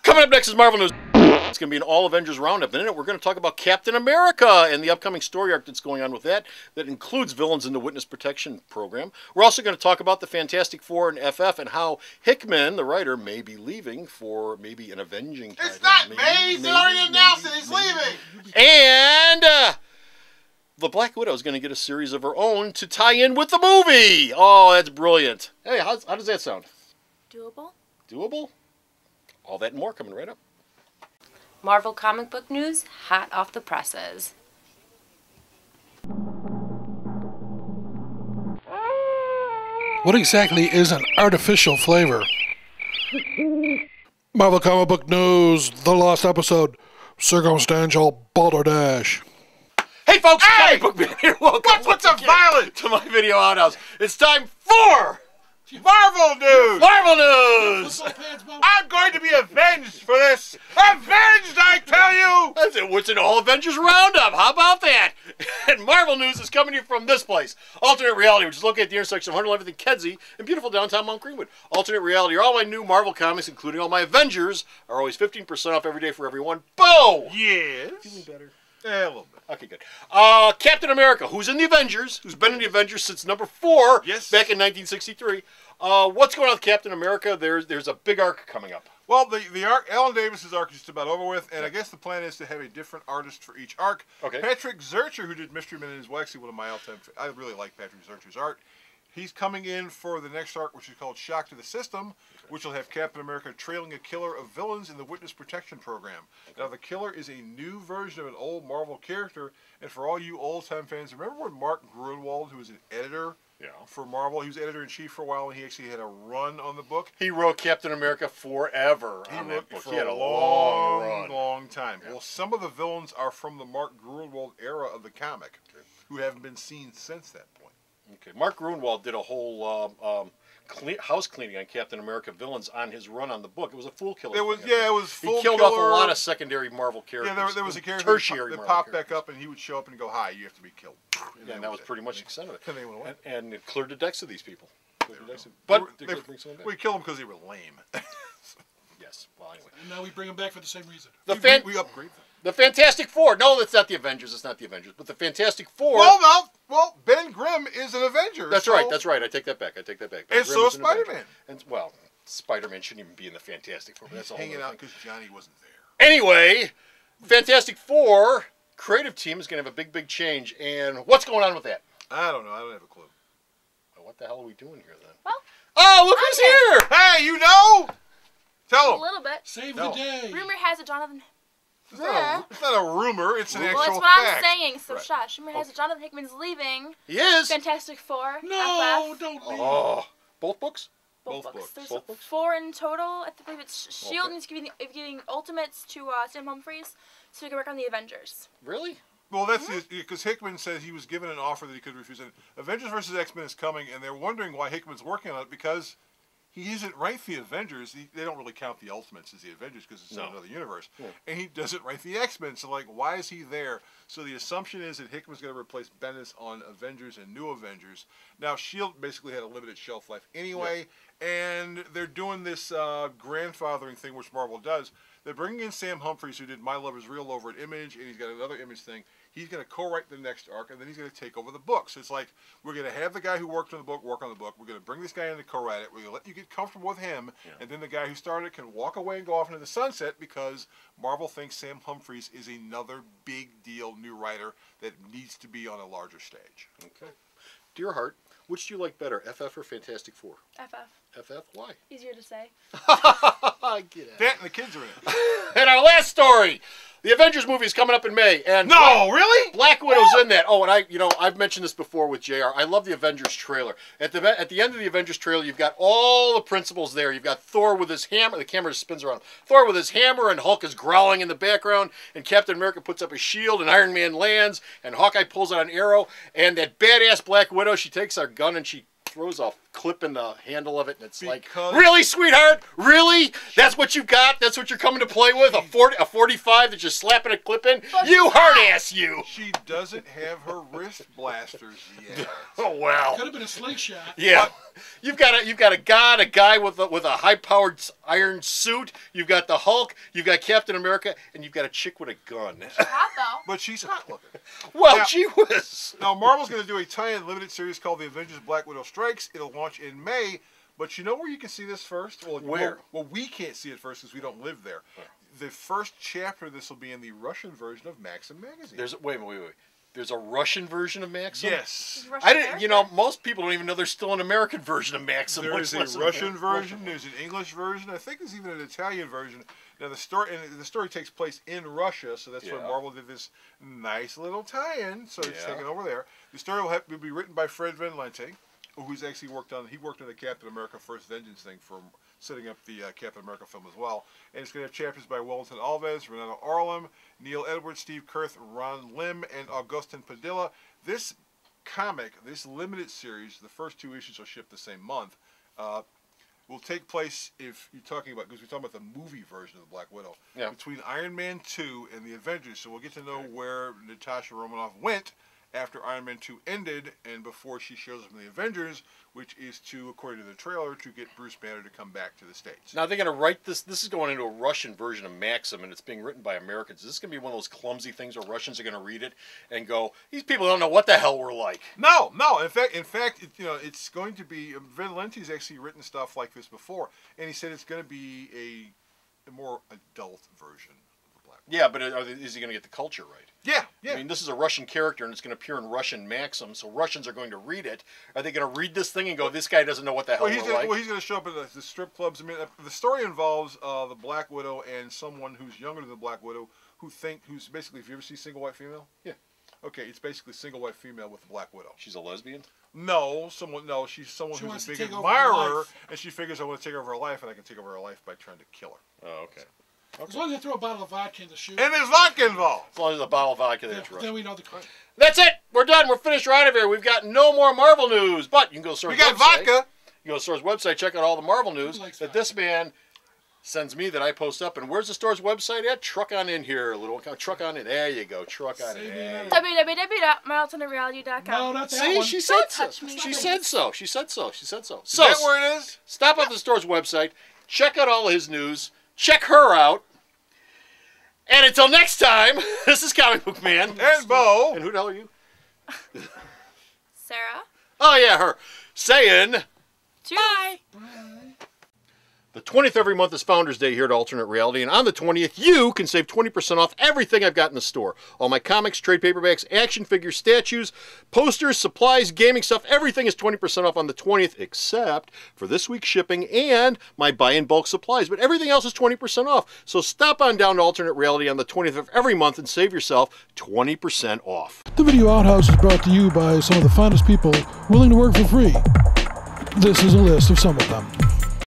Coming up next is Marvel News. It's going to be an all Avengers roundup. In it, we're going to talk about Captain America and the upcoming story arc that's going on with that includes villains in the Witness Protection Program. We're also going to talk about the Fantastic Four and FF and how Hickman, the writer, may be leaving for maybe an avenging title. It's not May. He's already announced it. He's leaving. And the Black Widow is going to get a series of her own to tie in with the movie. Oh, that's brilliant. Hey, how does that sound? Doable? Doable? All that and more coming right up. Marvel comic book news, hot off the presses. What exactly is an artificial flavor? Marvel comic book news, the last episode, circumstantial balderdash. Hey folks, Hey! Comic Book Man here. Welcome What's once a again violent? to my video outhouse. It's time for Marvel news. Marvel News. I'm going to be avenged for this. Avenged, I tell you. That's it. What's an all Avengers roundup? How about that? And Marvel News is coming to you from this place, Alternate Reality, which is located at the intersection of 111th and Kedzie in beautiful downtown Mount Greenwood. Alternate Reality are all my new Marvel comics, including all my Avengers, are always 15% off every day for everyone. Bo! Yes. Feeling better? Yeah, a little bit. Okay, good. Captain America, who's in the Avengers, who's been in the Avengers since number 4 Yes. back in 1963. What's going on with Captain America? There's a big arc coming up. Well, the arc, Alan Davis's arc is just about over with, and I guess the plan is to have a different artist for each arc. Okay. Patrick Zircher, who did Mystery Men, is actually one of my all-time. I really like Patrick Zircher's art. He's coming in for the next arc, which is called Shock to the System, which will have Captain America trailing a killer of villains in the Witness Protection Program. Now, the killer is a new version of an old Marvel character, and for all you old-time fans, remember when Mark Gruenwald, who was an editor for Marvel, he was editor-in-chief for a while, and he actually had a run on the book. He wrote Captain America forever on that book. For He had a long, run. long time. Yeah. Well, some of the villains are from the Mark Gruenwald era of the comic, who haven't been seen since that point. Okay. Mark Gruenwald did a whole house cleaning on Captain America villains on his run on the book. It was a fool killer. It was, yeah, it was full He killed killer. off a lot of secondary Marvel characters. Yeah, there was a character tertiary that Marvel popped back characters. up, and he would show up and go, "Hi, you have to be killed." Yeah, and that was pretty much the extent of it. And they went away. And it cleared the decks of these people. But But they're gonna bring someone back. we killed them because they were lame. Yes. Well, anyway. And now we bring them back for the same reason. We upgrade them. The Fantastic Four. No, that's not the Avengers. It's not the Avengers. But the Fantastic Four. Well, Ben Grimm is an Avenger. That's so- right. That's right. I take that back. Ben And Grimm so is is an Avenger. Spider-Man. And well, Spider-Man shouldn't even be in the Fantastic Four. But that's He's a whole hanging other out thing. because Johnny wasn't there. Anyway, Fantastic Four creative team is going to have a big change. And what's going on with that? I don't know. I don't have a clue. Well, what the hell are we doing here then? Well, Oh, look who's here! Hey, you know? Tell a him. little bit. Save No. the day. Rumor has it Jonathan... It's not a rumor. It's an Well, actual that's what fact. I'm saying, so Right. shush. Rumor has it Jonathan Hickman's leaving He is. Fantastic Four. No, FF. don't leave. Oh, both books? Both Both books. books. There's Both books? 4 in total. I believe it's S.H.I.E.L.D. Okay. is giving Ultimates to Sam Humphries so he can work on the Avengers. Really? Well, that's because Hickman said he was given an offer that he could refuse. And Avengers vs. X-Men is coming, and they're wondering why Hickman's working on it because he isn't write the Avengers. They don't really count the Ultimates as the Avengers because it's in another universe. Yeah. And he doesn't write the X-Men. So, like, why is he there? So the assumption is that Hickman's going to replace Bendis on Avengers and New Avengers. Now, S.H.I.E.L.D. basically had a limited shelf life anyway, and they're doing this grandfathering thing, which Marvel does. They're bringing in Sam Humphries, who did My Love Is Real over at Image, and he's got another Image thing. He's going to co-write the next arc, and then he's going to take over the book. So it's like, we're going to have the guy who worked on the book work on the book. We're going to bring this guy in to co-write it. We're going to let you get comfortable with him, and then the guy who started it can walk away and go off into the sunset because Marvel thinks Sam Humphries is another big deal new writer that needs to be on a larger stage. Okay. Dear heart, which do you like better, FF or Fantastic Four? FF. FF? Why? Easier to say. Get out. That and the kids are in it. And our last story. The Avengers movie is coming up in May, and No, really? Black Widow's in that. Oh, and I've mentioned this before with JR. I love the Avengers trailer. At the end of the Avengers trailer, you've got all the principals there. You've got Thor with his hammer. The camera spins around. Thor with his hammer, and Hulk is growling in the background. And Captain America puts up a shield, and Iron Man lands, and Hawkeye pulls out an arrow. And that badass Black Widow, she takes our gun and she throws a clip in the handle of it, and it's like, Because- really, sweetheart? Really? That's what you've got? That's what you're coming to play with? A 45 that you're slapping a clip in? You hard ass, you! She doesn't have her wrist blasters yet. Oh wow. Could have been a slingshot. Yeah, you've got a guy with a high-powered iron suit. You've got the Hulk. You've got Captain America, and you've got a chick with a gun. Hot though. But she's hot looking. Well, Now- gee whiz. Now, Marvel's going to do a tie-in limited series called The Avengers Black Widow Strikes. It'll launch in May. But you know where you can see this first? Well, Where? Well, we can't see it first because we don't live there. The first chapter of this will be in the Russian version of Maxim magazine. Wait. There's a Russian version of Maxim. Yes. Russian I didn't. You know, character? most people don't even know there's still an American version of Maxim. There much is a less an Russian American version. There's an English version. I think there's even an Italian version. Now the story takes place in Russia, so that's why Yeah. Marvel did this nice little tie-in. So it's Yeah. taken over there. The story will be written by Fred Van Lente, who's actually worked on the Captain America First Vengeance thing from setting up the Captain America film as well. And it's going to have chapters by Wellington Alves, Renato Arlem, Neil Edwards, Steve Kurth, Ron Lim, and Augustin Padilla. This comic, this limited series, the first 2 issues will ship the same month, will take place, if you're talking about, because we're talking about the movie version of the Black Widow, Yeah. between Iron Man 2 and the Avengers. So we'll get to know where Natasha Romanoff went after Iron Man 2 ended and before she shows up in the Avengers, which is to, according to the trailer, to get Bruce Banner to come back to the States. Now they're going to write this. This is going into a Russian version of Maxim, and it's being written by Americans. Is this going to be one of those clumsy things where Russians are going to read it and go, "These people don't know what the hell we're like." No. In fact, it's going to be. Van Lente's actually written stuff like this before, and he said it's going to be a more adult version of the Black Widow. Yeah, but is he going to get the culture right? Yeah. I mean, this is a Russian character, and it's going to appear in Russian Maxim, so Russians are going to read it. Are they going to read this thing and go, "This guy doesn't know what the hell Well, we're like"? he's going to show up at the strip clubs. I mean, the story involves the Black Widow and someone who's younger than the Black Widow, who's basically. If you ever see Single White Female? Yeah. Okay, it's basically Single White Female with the Black Widow. She's a lesbian. She's someone She wants who's a to big take over her admirer, life. and she figures I want to take over her life, and I can take over her life by trying to kill her. Oh, okay. As long as they throw a bottle of vodka in the shoe, And there's vodka involved. As long as a bottle of vodka, that's then Russian. we know the crime. That's it. We're done. We're finished. We're out of here. We've got no more Marvel news, but you can go to Sour's We got website. vodka. You go to Sour's website, check out all the Marvel news Who likes that vodka? this man sends me that I post up. And where's the store's website at? Truck on in here, little truck on in. There you go. Truck on in. Save me There another- you go. www.myalternatereality.com. No, not that See, one. she said Don't so. touch me. She said so. She said so. She said so. Is So that where it is? stop at the store's website, check out all his news, check her out. And until next time, this is Comic Book Man. And Bo. And who the hell are you? Sarah. Oh, yeah, her. Saying, Bye. the 20th of every month is Founders Day here at Alternate Reality, and on the 20th, you can save 20% off everything I've got in the store. All my comics, trade paperbacks, action figures, statues, posters, supplies, gaming stuff, everything is 20% off on the 20th, except for this week's shipping and my buy-in-bulk supplies, but everything else is 20% off. So stop on down to Alternate Reality on the 20th of every month and save yourself 20% off. The Video Outhouse is brought to you by some of the finest people willing to work for free. This is a list of some of them.